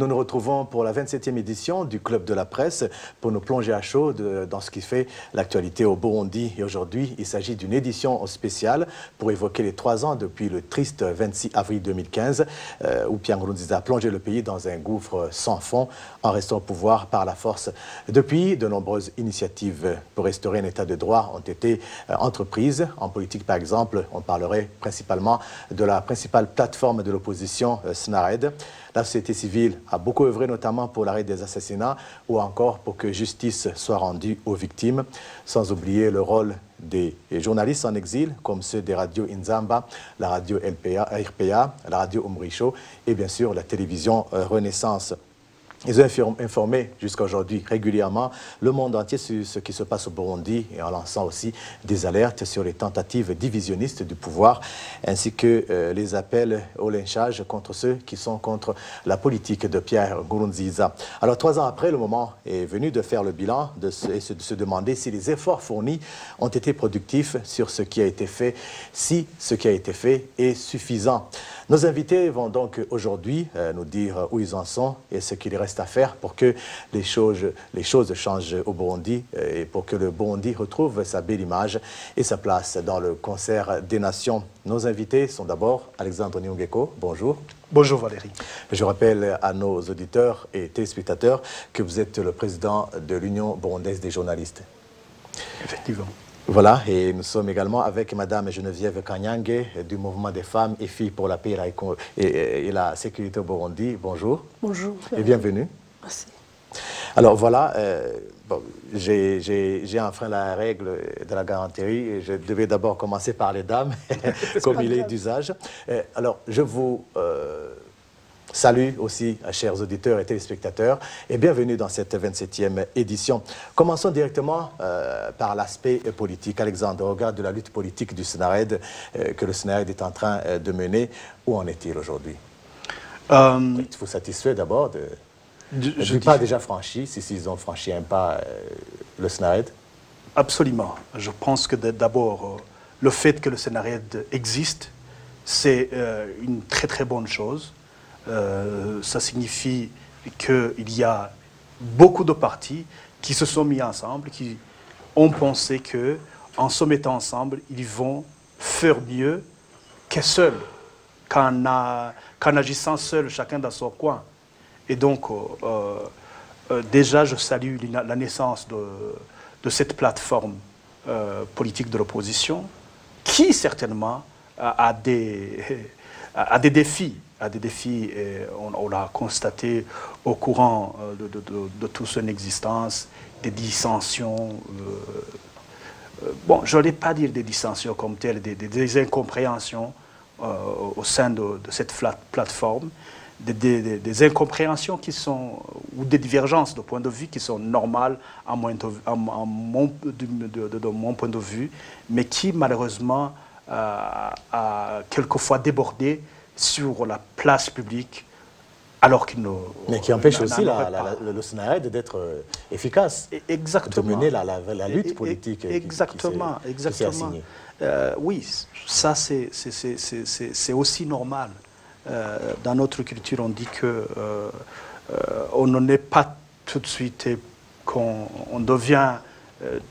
Nous nous retrouvons pour la 27e édition du Club de la Presse pour nous plonger à chaud dans ce qui fait l'actualité au Burundi. Et aujourd'hui, il s'agit d'une édition spéciale pour évoquer les 3 ans depuis le triste 26 avril 2015 où Pierre Nkurunziza a plongé le pays dans un gouffre sans fond en restant au pouvoir par la force. Depuis, de nombreuses initiatives pour restaurer un état de droit ont été entreprises. En politique, par exemple, on parlerait principalement de la principale plateforme de l'opposition, SNARED. La société civile a beaucoup œuvré, notamment pour l'arrêt des assassinats ou encore pour que justice soit rendue aux victimes, sans oublier le rôle des journalistes en exil, comme ceux des radios Inzamba, la radio RPA, la radio Umrisho et bien sûr la télévision Renaissance. Ils ont informé jusqu'à aujourd'hui régulièrement le monde entier sur ce qui se passe au Burundi et en lançant aussi des alertes sur les tentatives divisionnistes du pouvoir ainsi que les appels au lynchage contre ceux qui sont contre la politique de Pierre Nkurunziza. Alors 3 ans après, le moment est venu de faire le bilan et de se demander si les efforts fournis ont été productifs sur ce qui a été fait, si ce qui a été fait est suffisant. Nos invités vont donc aujourd'hui nous dire où ils en sont et ce qu'il reste à faire pour que les choses changent au Burundi et pour que le Burundi retrouve sa belle image et sa place dans le concert des nations. Nos invités sont d'abord Alexandre Nyungeko, bonjour. Bonjour Valérie. Je rappelle à nos auditeurs et téléspectateurs que vous êtes le président de l'Union burundaise des journalistes. Effectivement. Voilà, et nous sommes également avec Madame Geneviève Kanyange du mouvement des femmes et filles pour la paix et la sécurité au Burundi. Bonjour. Bonjour. Et bienvenue. Merci. Alors voilà, bon, j'ai enfreint la règle de la galanterie et je devais d'abord commencer par les dames, comme il est d'usage. Alors, je vous salut aussi, chers auditeurs et téléspectateurs, et bienvenue dans cette 27e édition. Commençons directement par l'aspect politique. Alexandre, au regard de la lutte politique du SNARED, que le SNARED est en train de mener, où en est-il aujourd'hui? Êtes-vous satisfait d'abord du pas déjà franchi, s'ils ont franchi un pas, le SNARED? Absolument. Je pense que d'abord, le fait que le SNARED existe, c'est une très très bonne chose. Ça signifie qu'il y a beaucoup de partis qui se sont mis ensemble, qui ont pensé qu'en se mettant ensemble, ils vont faire mieux que seuls, qu'en agissant seuls, chacun dans son coin. Et donc, déjà, je salue la naissance de cette plateforme politique de l'opposition, qui certainement a des défis. On l'a constaté au courant de toute son existence, des dissensions, bon, je n'allais pas dire des dissensions comme telles, des incompréhensions au sein de cette plateforme, des incompréhensions qui sont, ou des divergences de point de vue qui sont normales de mon point de vue, mais qui malheureusement a quelquefois débordé sur la place publique, alors qu'il ne... Mais qui empêche aussi le SNARED d'être efficace. Exactement. De mener la lutte politique. Exactement, exactement. Oui, ça c'est aussi normal. Dans notre culture, on dit que on n'en est pas tout de suite qu'on devient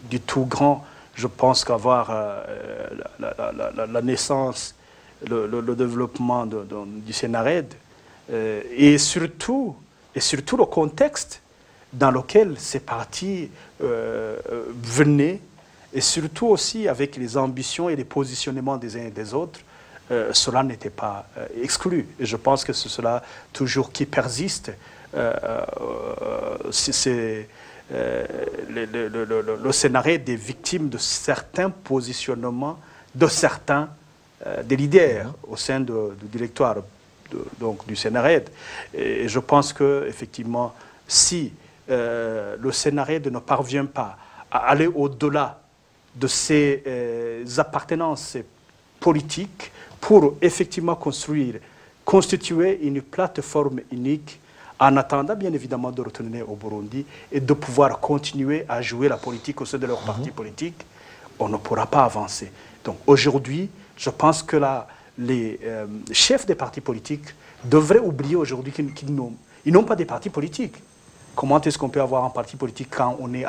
du tout grand. Je pense qu'avoir la naissance, le développement du SNARED et surtout le contexte dans lequel ces partis venaient et surtout aussi avec les ambitions et les positionnements des uns et des autres, cela n'était pas exclu. Et je pense que c'est cela toujours qui persiste. C'est le SNARED est victime de certains positionnements, de certains des leaders au sein du directoire donc du SNARED. Et je pense qu'effectivement, si le SNARED ne parvient pas à aller au-delà de ses appartenances politiques pour effectivement constituer une plateforme unique en attendant bien évidemment de retourner au Burundi et de pouvoir continuer à jouer la politique au sein de leur parti politique, on ne pourra pas avancer. Donc aujourd'hui, je pense que les chefs des partis politiques devraient oublier aujourd'hui Ils n'ont pas de partis politiques. Comment est-ce qu'on peut avoir un parti politique quand on est,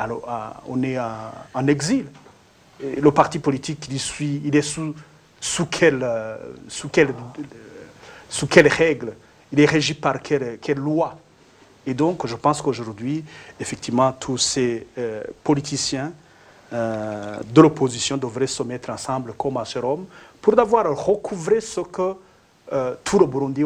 en exil? Et le parti politique, il est sous quelle règle? Il est régi par quelle loi? Et donc, je pense qu'aujourd'hui, effectivement, tous ces politiciens de l'opposition devraient se mettre ensemble comme à Rome pour d'avoir recouvré ce que tous les Burundais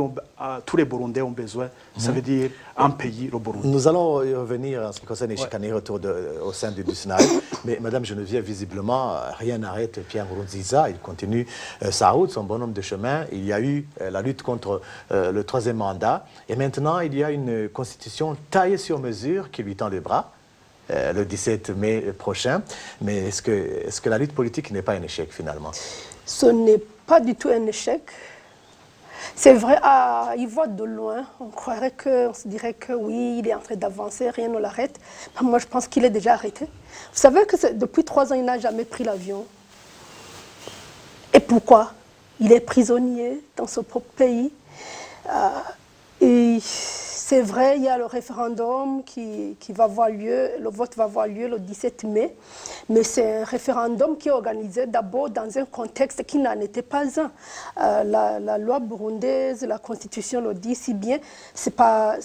ont besoin. Ça veut dire un pays, le Burundi. Nous allons y revenir en ce qui concerne les chicaneries au sein du Sénarède. Mais Madame Geneviève, visiblement, rien n'arrête Pierre Nkurunziza. Il continue sa route, son bonhomme de chemin. Il y a eu la lutte contre le troisième mandat. Et maintenant, il y a une constitution taillée sur mesure qui lui tend les bras. Le 17 mai prochain. Mais est-ce que la lutte politique n'est pas un échec finalement? Ce n'est pas du tout un échec. C'est vrai, à y voir de loin, on se dirait que oui, il est en train d'avancer, rien ne l'arrête. Moi, je pense qu'il est déjà arrêté. Vous savez que depuis 3 ans, il n'a jamais pris l'avion. Et pourquoi? Il est prisonnier dans son propre pays. Et c'est vrai, il y a le référendum qui va avoir lieu, le vote va avoir lieu le 17 mai, mais c'est un référendum qui est organisé d'abord dans un contexte qui n'en était pas un. La loi burundaise, la constitution le dit si bien, c'est pas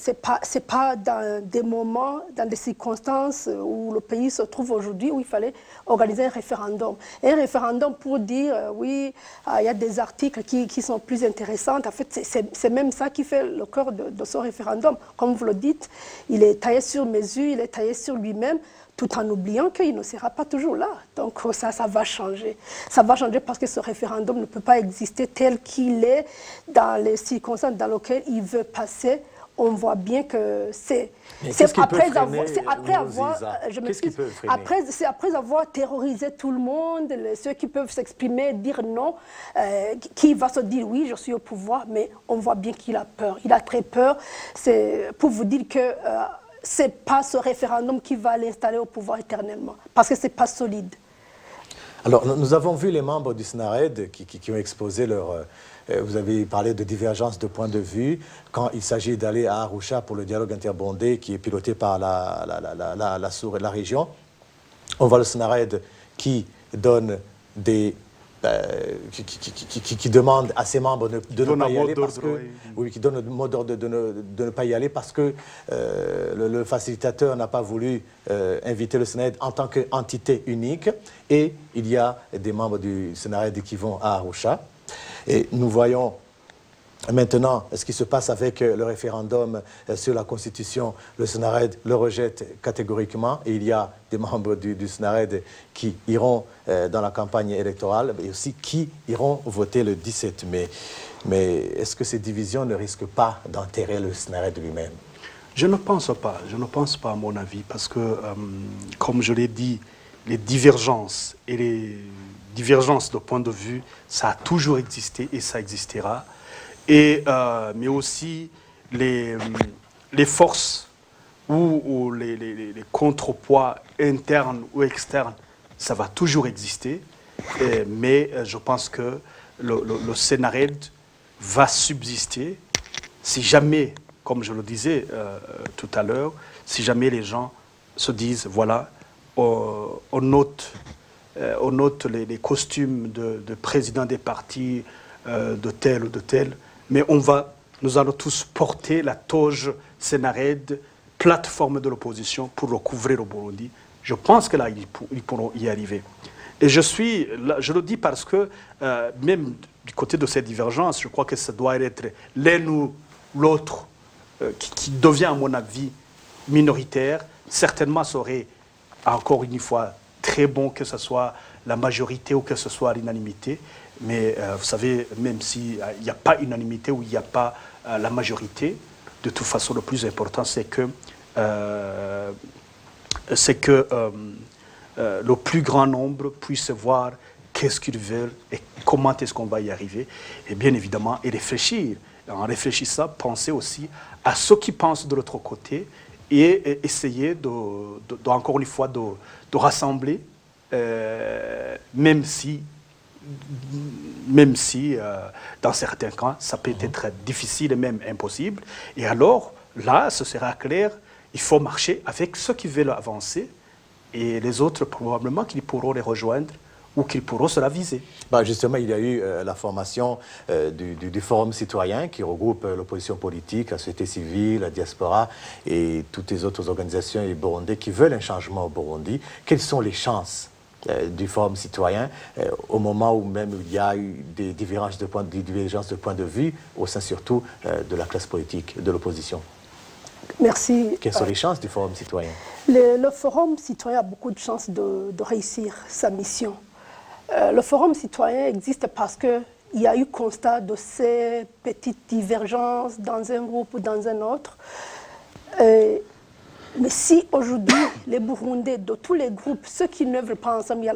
dans des moments, dans des circonstances où le pays se trouve aujourd'hui où il fallait organiser un référendum. Et un référendum pour dire, oui, il y a des articles qui sont plus intéressants. En fait, c'est même ça qui fait le cœur de ce référendum. Comme vous le dites, il est taillé sur mesure, il est taillé sur lui-même, tout en oubliant qu'il ne sera pas toujours là. Donc ça va changer. Ça va changer parce que ce référendum ne peut pas exister tel qu'il est dans les circonstances dans lesquelles il veut passer. On voit bien que c'est après avoir terrorisé tout le monde, ceux qui peuvent s'exprimer, dire non, qui va se dire oui, je suis au pouvoir, mais on voit bien qu'il a peur. Il a très peur. C'est pour vous dire que c'est pas ce référendum qui va l'installer au pouvoir éternellement, parce que c'est pas solide. Alors, nous avons vu les membres du Sénarède qui ont exposé leur... vous avez parlé de divergence de points de vue quand il s'agit d'aller à Arusha pour le dialogue interburundais qui est piloté par la région. On voit le Sénarède qui donne des... qui demande à ses membres de ne pas y aller parce que... Oui, qui donne le mot d'ordre de ne pas y aller parce que le facilitateur n'a pas voulu inviter le Sénarède en tant qu'entité unique. Et il y a des membres du Sénarède qui vont à Arusha. Et nous voyons maintenant ce qui se passe avec le référendum sur la Constitution. Le Sénarède le rejette catégoriquement et il y a des membres du Sénarède qui iront dans la campagne électorale et aussi qui iront voter le 17 mai. Mais est-ce que ces divisions ne risquent pas d'enterrer le Sénarède lui-même? Je ne pense pas à mon avis, parce que, comme je l'ai dit, les divergences et les divergences de point de vue, ça a toujours existé et ça existera. Et, mais aussi les forces ou les contrepoids internes ou externes, ça va toujours exister. Mais je pense que le Sénarède va subsister si jamais, comme je le disais tout à l'heure, si jamais les gens se disent, voilà, on note les costumes de présidents des partis de tel ou de tel, mais nous allons tous porter la toge Sénarède, plateforme de l'opposition, pour recouvrir le Burundi. Je pense que là, ils pourront y arriver. Et je le dis parce que même du côté de cette divergence, je crois que ça doit être l'un ou l'autre qui devient, à mon avis, minoritaire. Certainement, ça aurait, encore une fois, très bon que ce soit la majorité ou que ce soit l'unanimité. Mais vous savez, même s'il n'y a pas unanimité ou il n'y a pas la majorité, de toute façon, le plus important, c'est que le plus grand nombre puisse voir qu'est-ce qu'ils veulent et comment est-ce qu'on va y arriver. Et bien évidemment, et réfléchir. En réfléchissant, penser aussi à ceux qui pensent de l'autre côté et essayer, encore une fois, de rassembler, même si dans certains cas, ça peut être difficile et même impossible. Et alors, là, ce sera clair, il faut marcher avec ceux qui veulent avancer et les autres, probablement, qu'ils pourront les rejoindre ou qu'ils pourront se la viser. Bah justement, il y a eu la formation du Forum citoyen qui regroupe l'opposition politique, la société civile, la diaspora et toutes les autres organisations burundais qui veulent un changement au Burundi. Quelles sont les chances du Forum citoyen au moment où même il y a eu des divergences de point de vue au sein surtout de la classe politique, de l'opposition? Merci. Quelles sont les chances du Forum citoyen? Le Forum citoyen a beaucoup de chances de réussir sa mission. Le Forum citoyen existe parce qu'il y a eu constat de ces petites divergences dans un groupe ou dans un autre. Mais si aujourd'hui, les Burundais de tous les groupes, ceux qui n'œuvrent pas ensemble, il y a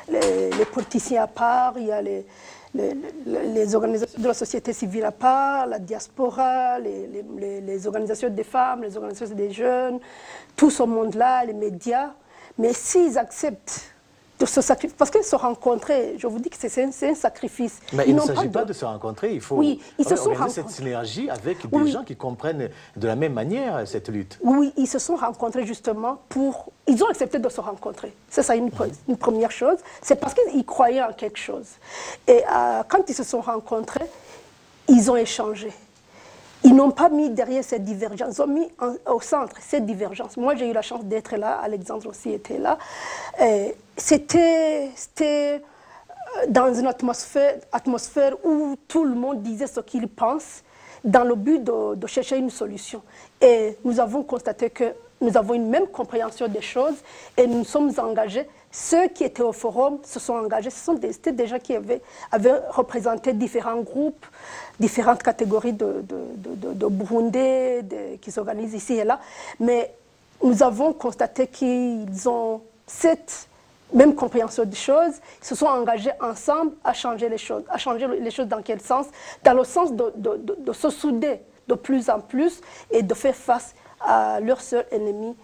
les politiciens à part, il y a les organisations de la société civile à part, la diaspora, les organisations des femmes, les organisations des jeunes, tout ce monde-là, les médias. Mais s'ils acceptent de se sacrifier, parce que se rencontrer, je vous dis que c'est un sacrifice. Mais il ne s'agit pas de se rencontrer, il faut organiser cette synergie avec des gens qui comprennent de la même manière cette lutte. Oui, ils se sont rencontrés justement pour... Ils ont accepté de se rencontrer. C'est ça une première chose. C'est parce qu'ils croyaient en quelque chose. Et quand ils se sont rencontrés, ils ont échangé. Ils n'ont pas mis derrière cette divergence, ils ont mis au centre cette divergence. Moi, j'ai eu la chance d'être là, Alexandre aussi était là. C'était dans une atmosphère où tout le monde disait ce qu'il pense, dans le but de chercher une solution. Et nous avons constaté que nous avons une même compréhension des choses et nous sommes engagés. Ceux qui étaient au forum se sont engagés. C'était des gens qui avaient représenté différents groupes, différentes catégories de Burundais qui s'organisent ici et là. Mais nous avons constaté qu'ils ont cette même compréhension des choses. Ils se sont engagés ensemble à changer les choses. À changer les choses dans quel sens? Dans le sens de se souder de plus en plus et de faire face à leur seul ennemi,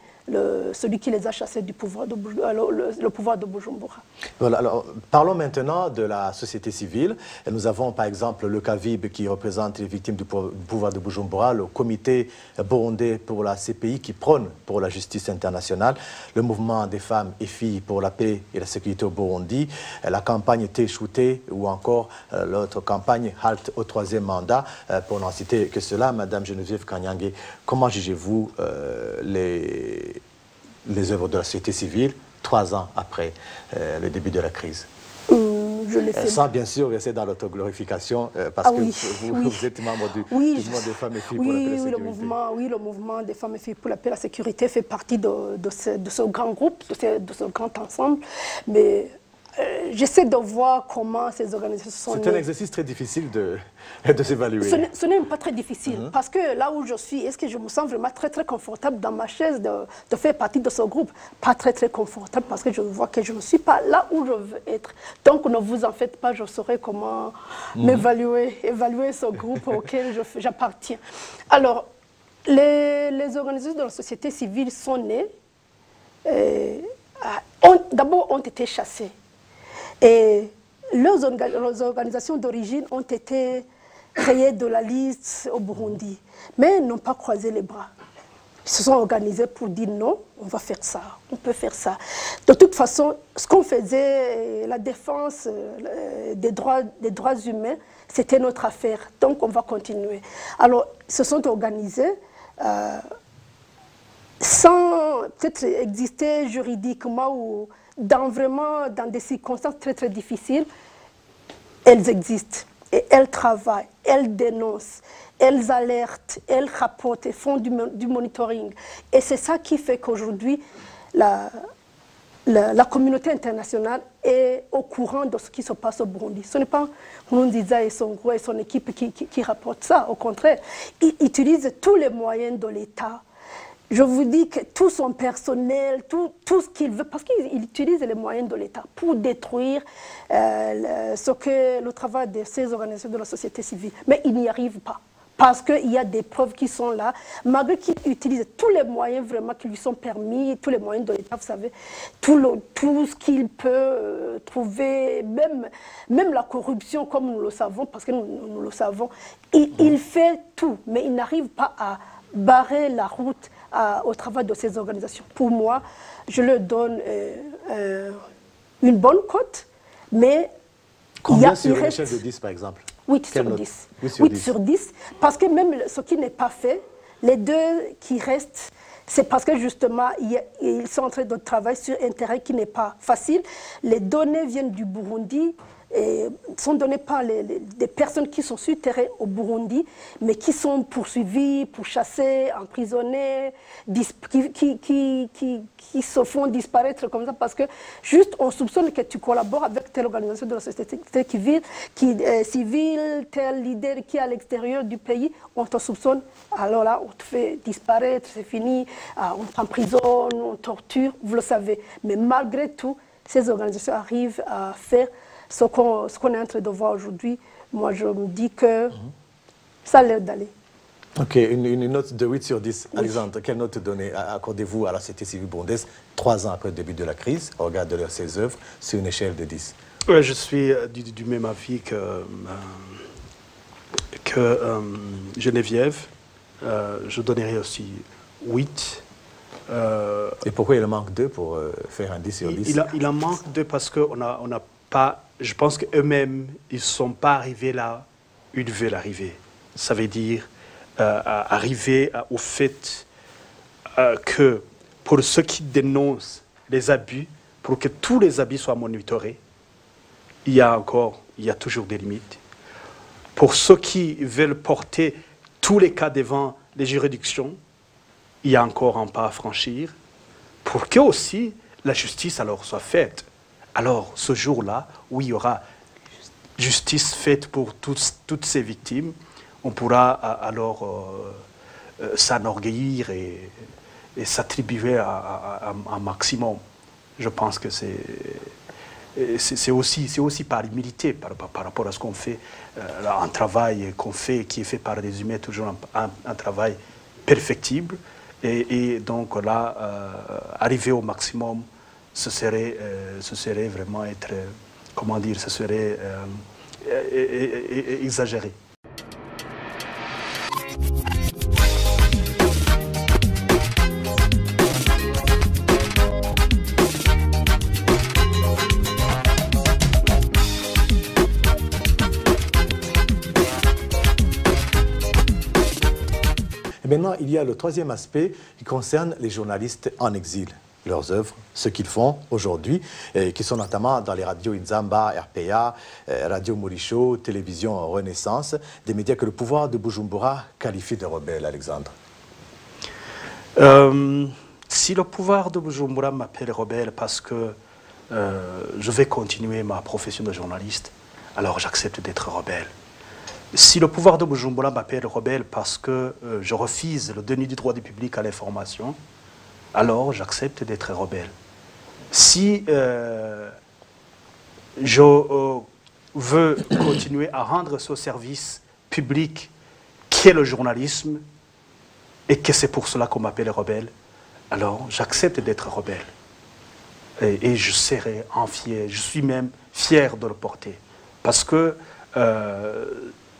celui qui les a chassés du pouvoir le pouvoir de Bujumbura. Voilà, alors, parlons maintenant de la société civile. Nous avons par exemple le CAVIB qui représente les victimes du pouvoir de Bujumbura, le comité burundais pour la CPI qui prône pour la justice internationale, le mouvement des femmes et filles pour la paix et la sécurité au Burundi, la campagne Téchouté ou encore l'autre campagne Halte au troisième mandat. Pour n'en citer que cela, Madame Geneviève Kanyangé, comment jugez-vous les œuvres de la société civile 3 ans après le début de la crise? Sans bien sûr rester dans l'autoglorification, parce que vous êtes membre du mouvement des femmes et filles pour la paix et la sécurité. Le mouvement des femmes et filles pour la paix et la sécurité fait partie de ce grand groupe, de ce grand ensemble. Mais j'essaie de voir comment ces organisations sont nées. C'est un exercice très difficile de s'évaluer. Ce n'est pas très difficile, parce que là où je suis, est-ce que je me sens vraiment très confortable dans ma chaise de faire partie de ce groupe? Pas très confortable, parce que je vois que je ne suis pas là où je veux être. Donc ne vous en faites pas, je saurai comment évaluer ce groupe auquel j'appartiens. Alors, les organisations de la société civile sont nées, d'abord ont été chassées. Et leurs organisations d'origine ont été créées de la liste au Burundi, mais n'ont pas croisé les bras. Ils se sont organisés pour dire non, on va faire ça, on peut faire ça. De toute façon, ce qu'on faisait, la défense des droits humains, c'était notre affaire, donc on va continuer. Alors, ils se sont organisés sans peut-être exister juridiquement ou dans des circonstances très difficiles. Elles existent et elles travaillent, elles dénoncent, elles alertent, elles rapportent, elles font du monitoring. Et c'est ça qui fait qu'aujourd'hui, la communauté internationale est au courant de ce qui se passe au Burundi. Ce n'est pas Nkurunziza et son groupe et son équipe qui rapportent ça. Au contraire, ils utilisent tous les moyens de l'État. Je vous dis que tout son personnel, tout ce qu'il veut, parce qu'il utilise les moyens de l'État pour détruire le travail de ces organisations de la société civile. Mais il n'y arrive pas. parce qu'il y a des preuves qui sont là, malgré qu'il utilise tous les moyens vraiment qui lui sont permis, tous les moyens de l'État, vous savez, tout ce qu'il peut trouver, même la corruption, comme nous le savons, parce que nous le savons, il fait tout, mais il n'arrive pas à barrer la route au travail de ces organisations. Pour moi, je leur donne une bonne cote, mais combien sur une échelle de 10, par exemple? 8 sur 10. 8 sur 10. Parce que même ce qui n'est pas fait, les deux qui restent, c'est parce que justement, ils sont en train de travailler sur un terrain qui n'est pas facile. Les données viennent du Burundi, et sont données par des personnes qui sont sur le terrain au Burundi, mais qui sont poursuivies, pourchassées, emprisonnées, qui se font disparaître comme ça, parce que juste on soupçonne que tu collabores avec telle organisation de la société civile, tel leader qui est à l'extérieur du pays, on te soupçonne, alors là on te fait disparaître, c'est fini, on t'emprisonne, on torture, vous le savez. Mais malgré tout, ces organisations arrivent à faire ce qu'on est en train de voir aujourd'hui. Moi, je me dis que ça a l'air d'aller. Ok, une note de 8 sur 10. Oui. Alexandre, quelle note accordez-vous à la société civile burundaise 3 ans après le début de la crise, au regard de ses œuvres, sur une échelle de 10? Ouais, je suis du même avis que Geneviève. Je donnerai aussi 8. Et pourquoi il en manque 2 pour faire un 10 sur 10? Il en manque 2 parce qu'on n'a pas... Je pense qu'eux-mêmes, ils ne sont pas arrivés là où ils veulent arriver. Ça veut dire arriver au fait que pour ceux qui dénoncent les abus, pour que tous les abus soient monitorés, il y a toujours des limites. Pour ceux qui veulent porter tous les cas devant les juridictions, il y a encore un pas à franchir pour que aussi la justice alors soit faite. Alors, ce jour-là, où il y aura justice faite pour toutes ces victimes, on pourra alors s'enorgueillir et s'attribuer à un maximum. Je pense que c'est aussi par humilité par rapport à ce qu'on fait, un travail qu'on fait, qui est fait par des humains, toujours un travail perfectible. Et donc là, arriver au maximum, ce serait vraiment être, comment dire, ce serait exagéré. Et maintenant, il y a le troisième aspect qui concerne les journalistes en exil. Leurs œuvres, ce qu'ils font aujourd'hui, qui sont notamment dans les radios Inzamba, RPA, Radio Morisho, Télévision Renaissance, des médias que le pouvoir de Bujumbura qualifie de rebelles, Alexandre. Si le pouvoir de Bujumbura m'appelle rebelle parce que je vais continuer ma profession de journaliste, alors j'accepte d'être rebelle. Si le pouvoir de Bujumbura m'appelle rebelle parce que je refuse le déni du droit du public à l'information, alors j'accepte d'être rebelle. Si je veux continuer à rendre ce service public qu'est le journalisme, et que c'est pour cela qu'on m'appelle rebelle, alors j'accepte d'être rebelle. Et je serai fier, je suis même fier de le porter. Parce que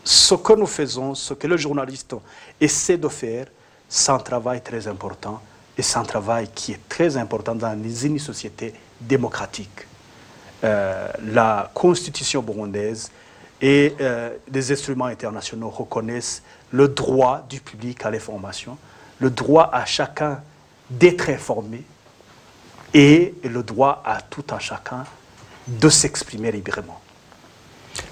ce que nous faisons, ce que le journaliste essaie de faire, c'est un travail très important. Et c'est un travail qui est très important dans une société démocratique. La constitution burundaise et les instruments internationaux reconnaissent le droit du public à l'information, le droit à chacun d'être informé et le droit à tout un chacun de s'exprimer librement.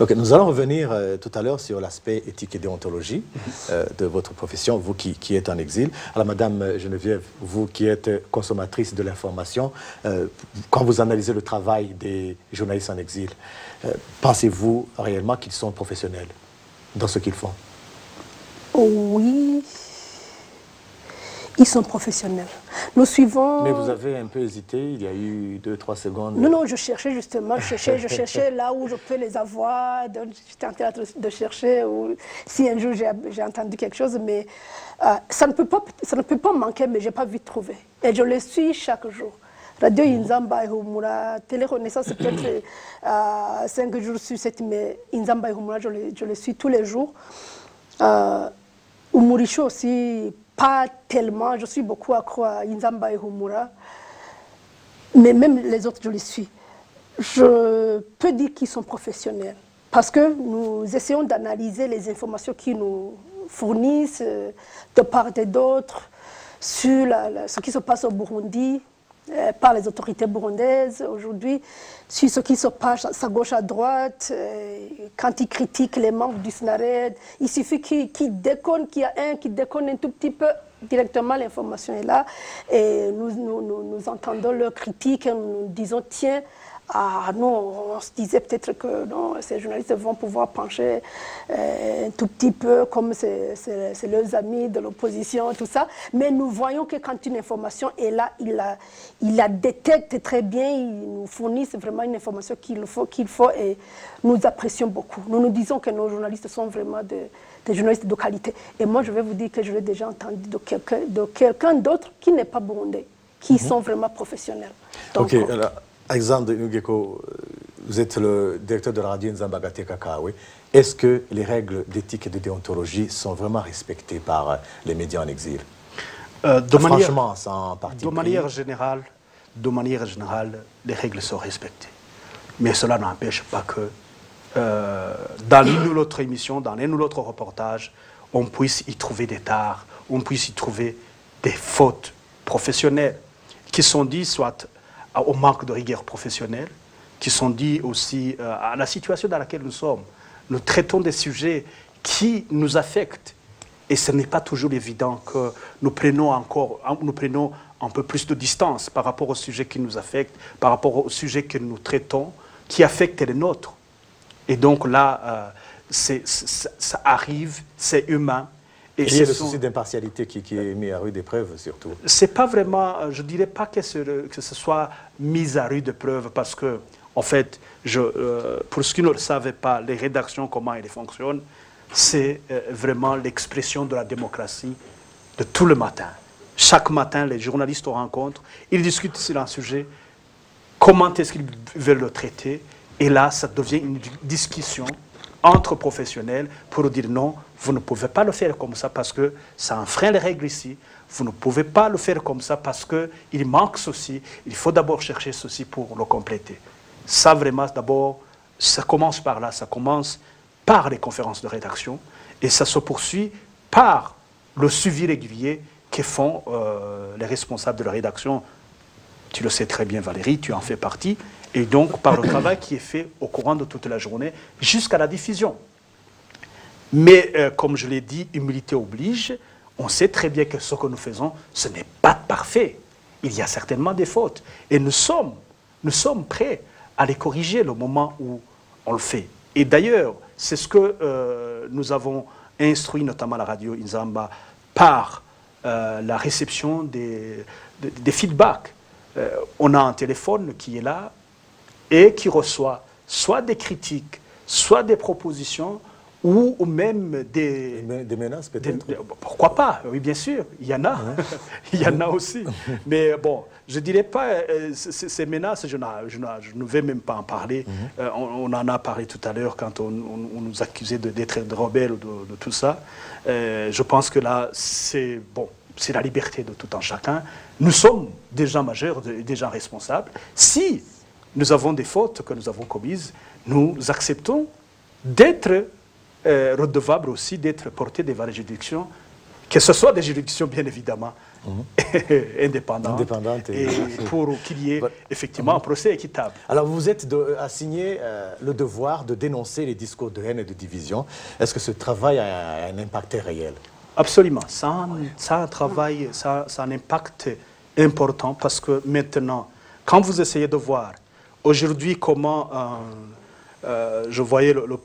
Ok, nous allons revenir tout à l'heure sur l'aspect éthique et déontologie de votre profession, vous qui êtes en exil. Alors, Madame Geneviève, vous qui êtes consommatrice de l'information, quand vous analysez le travail des journalistes en exil, pensez-vous réellement qu'ils sont professionnels dans ce qu'ils font? Oui. Ils sont professionnels. Nous suivons... Mais vous avez un peu hésité, il y a eu 2-3 secondes. Non, non, je cherchais justement, je cherchais là où je peux les avoir. J'étais en train de chercher ou si un jour j'ai entendu quelque chose, mais ça ne peut pas manquer, mais je n'ai pas vite trouvé. Et je les suis chaque jour. Radio Inzamba et Humura, Télé Renaissance, peut-être 5 jours sur 7, mais Inzamba et Humura, je les suis tous les jours. Umurisho aussi, pas tellement, je suis beaucoup accro à Inzamba et Humura, mais même les autres, je les suis. Je peux dire qu'ils sont professionnels, parce que nous essayons d'analyser les informations qu'ils nous fournissent de part et d'autre sur ce qui se passe au Burundi, par les autorités burundaises aujourd'hui, sur ce qui se passe à gauche, à droite, quand ils critiquent les membres du SNARED, il suffit qu'ils déconnent, qu'il y a un qui déconne un tout petit peu, directement l'information est là, et nous entendons leurs critiques, et nous disons tiens, nous, on se disait peut-être que non, ces journalistes vont pouvoir pencher un tout petit peu comme c'est leurs amis de l'opposition, tout ça. Mais nous voyons que quand une information est là, ils la détectent très bien, ils nous fournissent vraiment une information qu'il faut et nous apprécions beaucoup. Nous nous disons que nos journalistes sont vraiment des journalistes de qualité. Et moi, je vais vous dire que je l'ai déjà entendu de quelqu'un d'autre qui n'est pas burundais, qui sont vraiment professionnels. Donc, ok, alors, Alexandre Nugeko, vous êtes le directeur de la radio Nzamba Gate Kakawe. Est-ce que les règles d'éthique et de déontologie sont vraiment respectées par les médias en exil? Franchement, sans parti de manière générale, les règles sont respectées. Mais cela n'empêche pas que dans l'une ou l'autre émission, dans l'un ou l'autre reportage, on puisse y trouver des tares, on puisse y trouver des fautes professionnelles qui sont dites soit au manque de rigueur professionnelle, qui sont dites aussi à la situation dans laquelle nous sommes. Nous traitons des sujets qui nous affectent et ce n'est pas toujours évident que nous prenions un peu plus de distance par rapport aux sujets qui nous affectent, par rapport aux sujets que nous traitons, qui affectent les nôtres. Et donc là, ça arrive, c'est humain. Et il y a le souci d'impartialité qui est mis à rude épreuve, surtout. C'est pas vraiment, je dirais pas que ce soit mis à rude épreuve, parce que, en fait, pour ceux qui ne le savaient pas, les rédactions, comment elles fonctionnent, c'est vraiment l'expression de la démocratie de tout le matin. Chaque matin, les journalistes se rencontrent, ils discutent sur un sujet, comment est-ce qu'ils veulent le traiter, et là, ça devient une discussion entre professionnels pour dire non, vous ne pouvez pas le faire comme ça parce que ça enfreint les règles ici. Vous ne pouvez pas le faire comme ça parce qu'il manque ceci. Il faut d'abord chercher ceci pour le compléter. Ça vraiment, d'abord, ça commence par là. Ça commence par les conférences de rédaction et ça se poursuit par le suivi régulier que font les responsables de la rédaction. Tu le sais très bien, Valérie, tu en fais partie. Et donc, par le travail qui est fait au courant de toute la journée jusqu'à la diffusion. Mais, comme je l'ai dit, humilité oblige. On sait très bien que ce que nous faisons, ce n'est pas parfait. Il y a certainement des fautes. Et nous sommes prêts à les corriger le moment où on le fait. Et d'ailleurs, c'est ce que nous avons instruit, notamment la radio Inzamba, par la réception des feedbacks. On a un téléphone qui est là et qui reçoit soit des critiques, soit des propositions, ou même des menaces peut-être. Pourquoi pas? Oui, bien sûr, il y en a. Ouais. Il y en a aussi. Mais bon, je ne dirais pas, ces menaces, je ne vais même pas en parler. On en a parlé tout à l'heure quand on nous accusait d'être des rebelles ou de tout ça. Je pense que là, c'est bon, c'est la liberté de tout un chacun. Nous sommes des gens majeurs, des gens responsables. Si nous avons des fautes que nous avons commises, nous acceptons d'être redevables aussi, d'être portés devant les juridictions, que ce soit des juridictions bien évidemment indépendantes et pour qu'il y ait effectivement un procès équitable. Alors vous êtes assigné le devoir de dénoncer les discours de haine et de division. Est-ce que ce travail a un impact réel? Absolument. Ça a un travail, ça a un impact important parce que maintenant, quand vous essayez de voir aujourd'hui comment je voyais le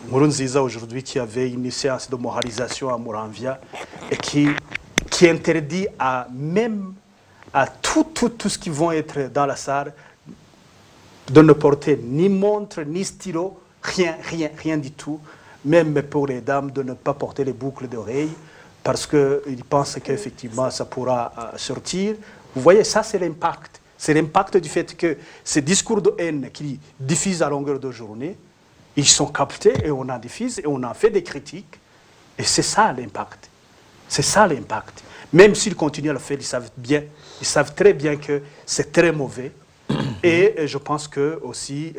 Nkurunziza aujourd'hui qui avait une séance de moralisation à Muramvya et qui qui interdit même à tout ce qui vont être dans la salle de ne porter ni montre, ni stylo, rien du tout. Même pour les dames, de ne pas porter les boucles d'oreilles, parce qu'ils pensent qu'effectivement, ça pourra sortir. Vous voyez, ça, c'est l'impact. C'est l'impact du fait que ces discours de haine qu'ils diffusent à longueur de journée, ils sont captés et on en diffuse et on en fait des critiques. Et c'est ça l'impact. C'est ça l'impact. Même s'ils continuent à le faire, ils savent très bien que c'est très mauvais. Et je pense que aussi,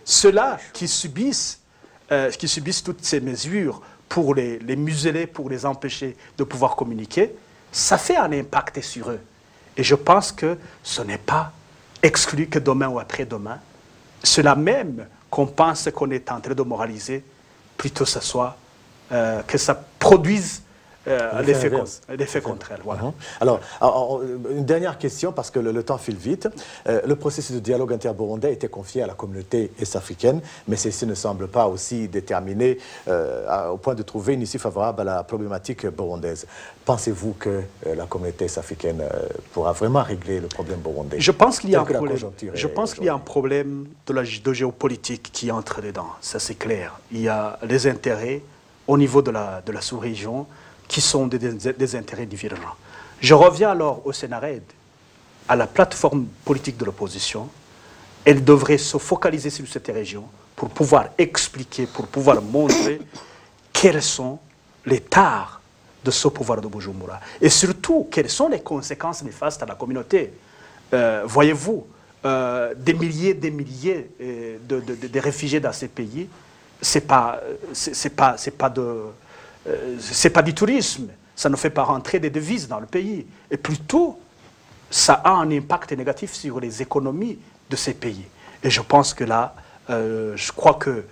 ceux-là qui subissent toutes ces mesures pour les museler, pour les empêcher de pouvoir communiquer, ça fait un impact sur eux. Et je pense que ce n'est pas exclu que demain ou après-demain, cela même qu'on pense qu'on est en train de moraliser, plutôt que ça produise l'effet contraire. Voilà. Alors, une dernière question, parce que le temps file vite. Le processus de dialogue inter-burundais était confié à la communauté est-africaine, mais ceci ne semble pas aussi déterminé au point de trouver une issue favorable à la problématique burundaise. Pensez-vous que la communauté est-africaine pourra vraiment régler le problème burundais? Je pense qu'il y a un problème. Je pense qu'il y a un problème de géopolitique qui entre dedans, ça c'est clair. Il y a les intérêts au niveau de la sous-région qui sont des intérêts différents. Je reviens alors au Sénarède, à la plateforme politique de l'opposition. Elle devrait se focaliser sur cette région pour pouvoir expliquer, pour pouvoir montrer quels sont les tares de ce pouvoir de Bujumbura. Et surtout, quelles sont les conséquences néfastes à la communauté. Voyez-vous, des milliers de réfugiés dans ces pays, c'est pas du tourisme, ça ne fait pas rentrer des devises dans le pays. Et plutôt, ça a un impact négatif sur les économies de ces pays. Et je pense que là, je crois que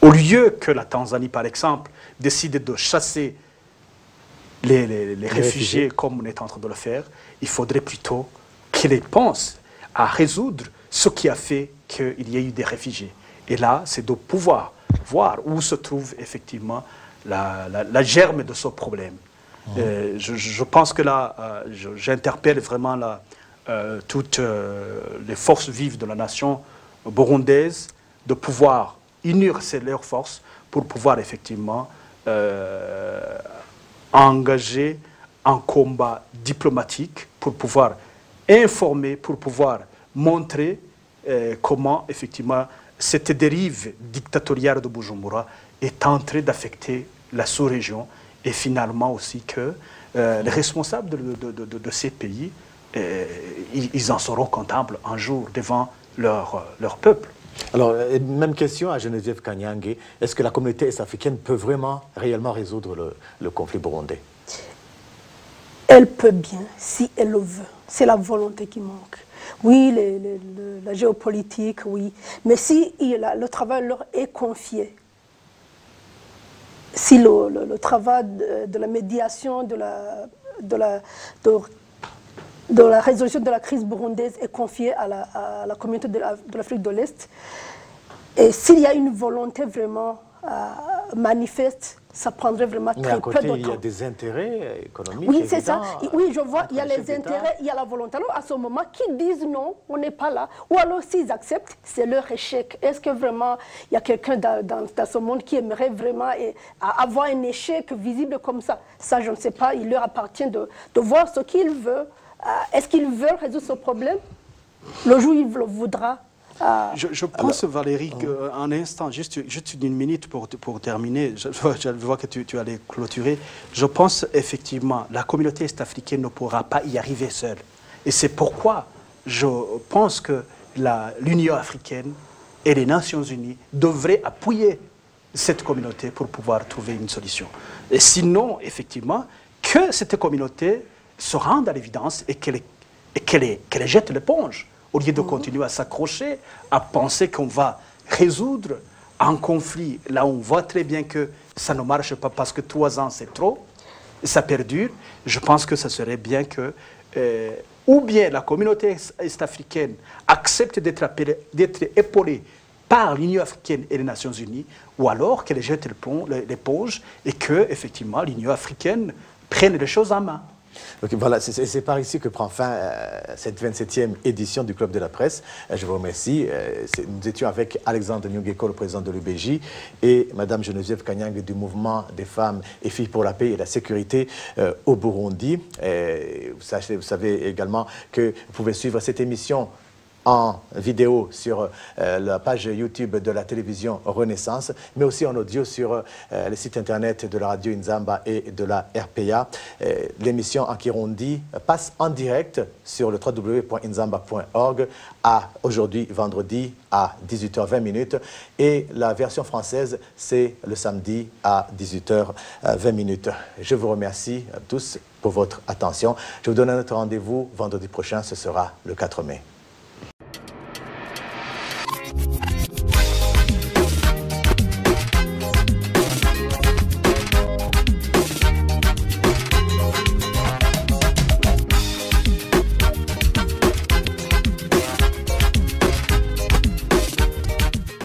au lieu que la Tanzanie, par exemple, décide de chasser les réfugiés comme on est en train de le faire, il faudrait plutôt qu'elle pense à résoudre ce qui a fait qu'il y ait eu des réfugiés. Et là, c'est de pouvoir voir où se trouve effectivement la germe de ce problème. Je pense que là, j'interpelle vraiment toutes les forces vives de la nation burundaise de pouvoir unir leurs forces pour pouvoir effectivement engager un combat diplomatique, pour pouvoir informer, pour pouvoir montrer comment effectivement cette dérive dictatoriale de Bujumbura est en train d'affecter la sous-région et finalement aussi que les responsables de ces pays, ils en seront comptables un jour devant leur peuple. Alors, même question à Geneviève Kanyange. Est-ce que la communauté est-africaine peut vraiment, réellement résoudre le conflit burundais? Elle peut bien, si elle le veut. C'est la volonté qui manque. Oui, la géopolitique, oui. Mais si le travail leur est confié, si le travail de la médiation, de la résolution de la crise burundaise est confiée à la communauté de l'Afrique de l'Est, et s'il y a une volonté vraiment manifeste, ça prendrait vraiment très peu de temps. Mais à côté, il y a des intérêts économiques. Oui, c'est ça. Oui, je vois, il y a les intérêts, il y a la volonté. Alors, à ce moment, qui disent non, on n'est pas là, ou alors s'ils acceptent, c'est leur échec. Est-ce que vraiment, il y a quelqu'un dans ce monde qui aimerait vraiment avoir un échec visible comme ça? Ça, je ne sais pas. Il leur appartient de voir ce qu'ils veulent. Est-ce qu'ils veulent résoudre ce problème? Le jour où il le voudra. Je pense, Valérie, un instant, juste une minute pour terminer, je vois que tu allais clôturer. Je pense effectivement la communauté est-africaine ne pourra pas y arriver seule. Et c'est pourquoi je pense que l'Union africaine et les Nations unies devraient appuyer cette communauté pour pouvoir trouver une solution. Et sinon, effectivement, que cette communauté se rende à l'évidence et qu'elle jette l'éponge, au lieu de continuer à s'accrocher, à penser qu'on va résoudre un conflit. Là, on voit très bien que ça ne marche pas parce que 3 ans, c'est trop, ça perdure. Je pense que ça serait bien que, ou bien la communauté est-africaine accepte d'être épaulée par l'Union africaine et les Nations unies, ou alors qu'elle jette l'éponge et que, effectivement, l'Union africaine prenne les choses en main. Donc voilà, c'est par ici que prend fin cette 27e édition du Club de la Presse. Je vous remercie. Nous étions avec Alexandre Nyungeko, le président de l'UBJ, et Madame Geneviève Kanyang du mouvement des femmes et filles pour la paix et la sécurité au Burundi. Vous savez également que vous pouvez suivre cette émission en vidéo sur la page YouTube de la télévision Renaissance, mais aussi en audio sur le site internet de la radio Inzamba et de la RPA. L'émission en Kirundi passe en direct sur le www.inzamba.org aujourd'hui, vendredi, à 18h20 et la version française, c'est le samedi à 18h20. Je vous remercie tous pour votre attention. Je vous donne un autre rendez-vous vendredi prochain, ce sera le 4 mai.